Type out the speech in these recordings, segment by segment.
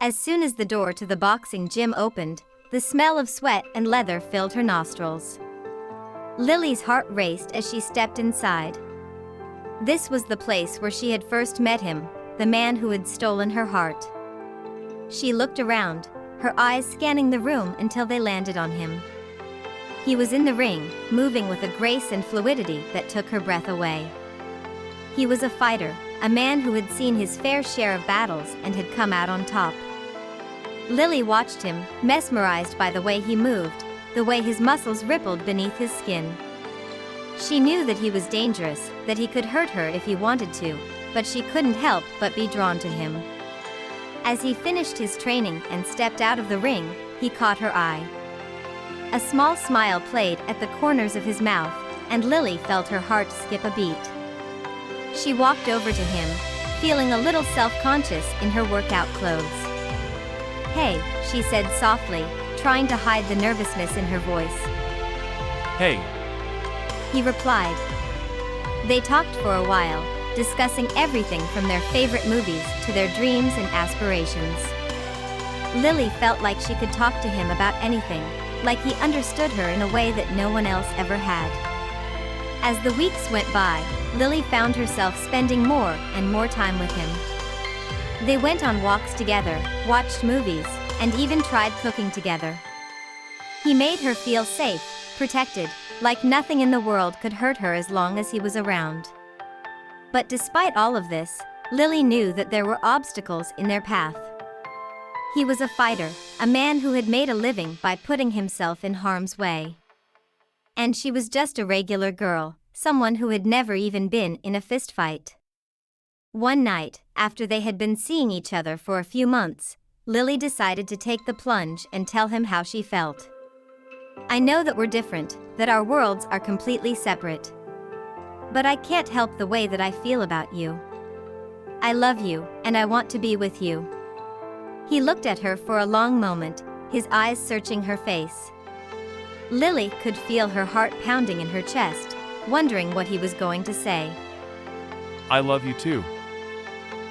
As soon as the door to the boxing gym opened, the smell of sweat and leather filled her nostrils. Lily's heart raced as she stepped inside. This was the place where she had first met him, the man who had stolen her heart. She looked around, her eyes scanning the room until they landed on him. He was in the ring, moving with a grace and fluidity that took her breath away. He was a fighter, a man who had seen his fair share of battles and had come out on top. Lily watched him, mesmerized by the way he moved, the way his muscles rippled beneath his skin. She knew that he was dangerous, that he could hurt her if he wanted to, but she couldn't help but be drawn to him. As he finished his training and stepped out of the ring, he caught her eye. A small smile played at the corners of his mouth, and Lily felt her heart skip a beat. She walked over to him, feeling a little self-conscious in her workout clothes. "Hey," she said softly, trying to hide the nervousness in her voice. "Hey," he replied. They talked for a while, discussing everything from their favorite movies to their dreams and aspirations. Lily felt like she could talk to him about anything, like he understood her in a way that no one else ever had. As the weeks went by, Lily found herself spending more and more time with him. They went on walks together, watched movies, and even tried cooking together. He made her feel safe, protected, like nothing in the world could hurt her as long as he was around. But despite all of this, Lily knew that there were obstacles in their path. He was a fighter, a man who had made a living by putting himself in harm's way. And she was just a regular girl, someone who had never even been in a fistfight. One night, after they had been seeing each other for a few months, Lily decided to take the plunge and tell him how she felt. "I know that we're different, that our worlds are completely separate. But I can't help the way that I feel about you. I love you, and I want to be with you." He looked at her for a long moment, his eyes searching her face. Lily could feel her heart pounding in her chest, wondering what he was going to say. "I love you too,"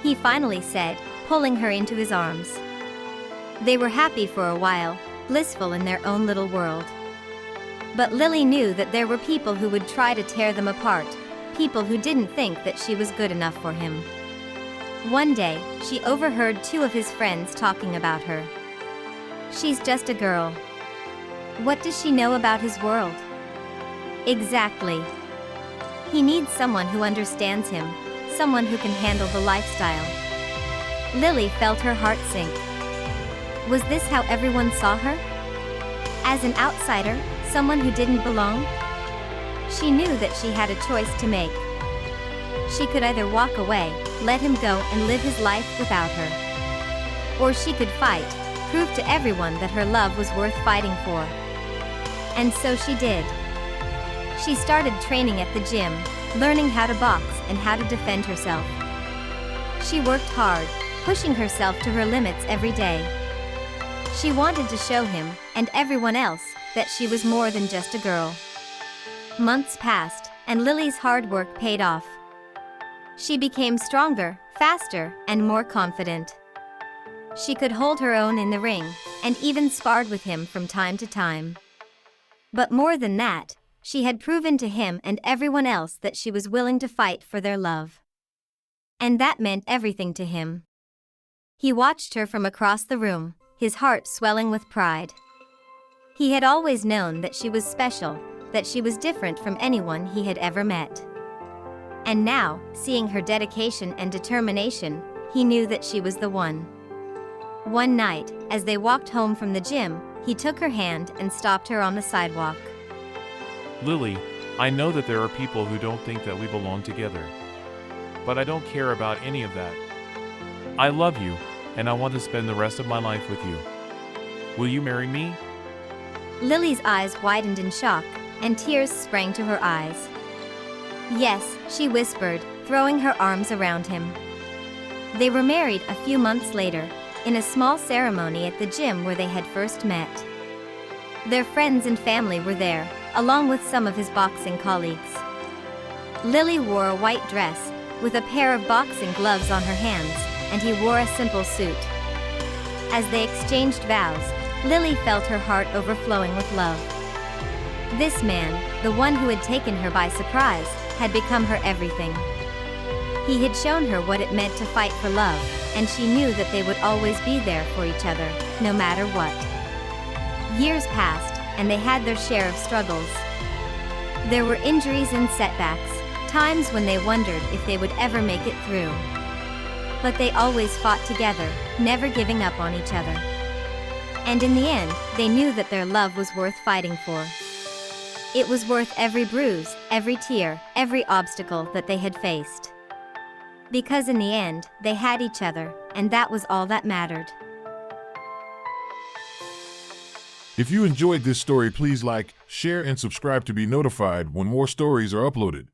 he finally said, pulling her into his arms. They were happy for a while, blissful in their own little world. But Lily knew that there were people who would try to tear them apart, people who didn't think that she was good enough for him. One day, she overheard two of his friends talking about her. "She's just a girl. What does she know about his world?" Exactly. He needs someone who understands him, someone who can handle the lifestyle. Lily felt her heart sink. Was this how everyone saw her? As an outsider, someone who didn't belong? She knew that she had a choice to make. She could either walk away, let him go and live his life without her. Or she could fight, prove to everyone that her love was worth fighting for. And so she did. She started training at the gym, learning how to box and how to defend herself. She worked hard, pushing herself to her limits every day. She wanted to show him, and everyone else, that she was more than just a girl. Months passed, and Lily's hard work paid off. She became stronger, faster, and more confident. She could hold her own in the ring, and even sparred with him from time to time. But more than that, she had proven to him and everyone else that she was willing to fight for their love. And that meant everything to him. He watched her from across the room, his heart swelling with pride. He had always known that she was special, that she was different from anyone he had ever met. And now, seeing her dedication and determination, he knew that she was the one. One night, as they walked home from the gym, he took her hand and stopped her on the sidewalk. "Lily, I know that there are people who don't think that we belong together. But I don't care about any of that. I love you, and I want to spend the rest of my life with you. Will you marry me?" Lily's eyes widened in shock, and tears sprang to her eyes. "Yes," she whispered, throwing her arms around him. They were married a few months later, in a small ceremony at the gym where they had first met. Their friends and family were there, along with some of his boxing colleagues. Lily wore a white dress, with a pair of boxing gloves on her hands, and he wore a simple suit. As they exchanged vows, Lily felt her heart overflowing with love. This man, the one who had taken her by surprise, had become her everything. He had shown her what it meant to fight for love, and she knew that they would always be there for each other, no matter what. Years passed, and they had their share of struggles. There were injuries and setbacks, times when they wondered if they would ever make it through. But they always fought together, never giving up on each other. And in the end, they knew that their love was worth fighting for. It was worth every bruise, every tear, every obstacle that they had faced. Because in the end, they had each other, and that was all that mattered. If you enjoyed this story, please like, share, and subscribe to be notified when more stories are uploaded.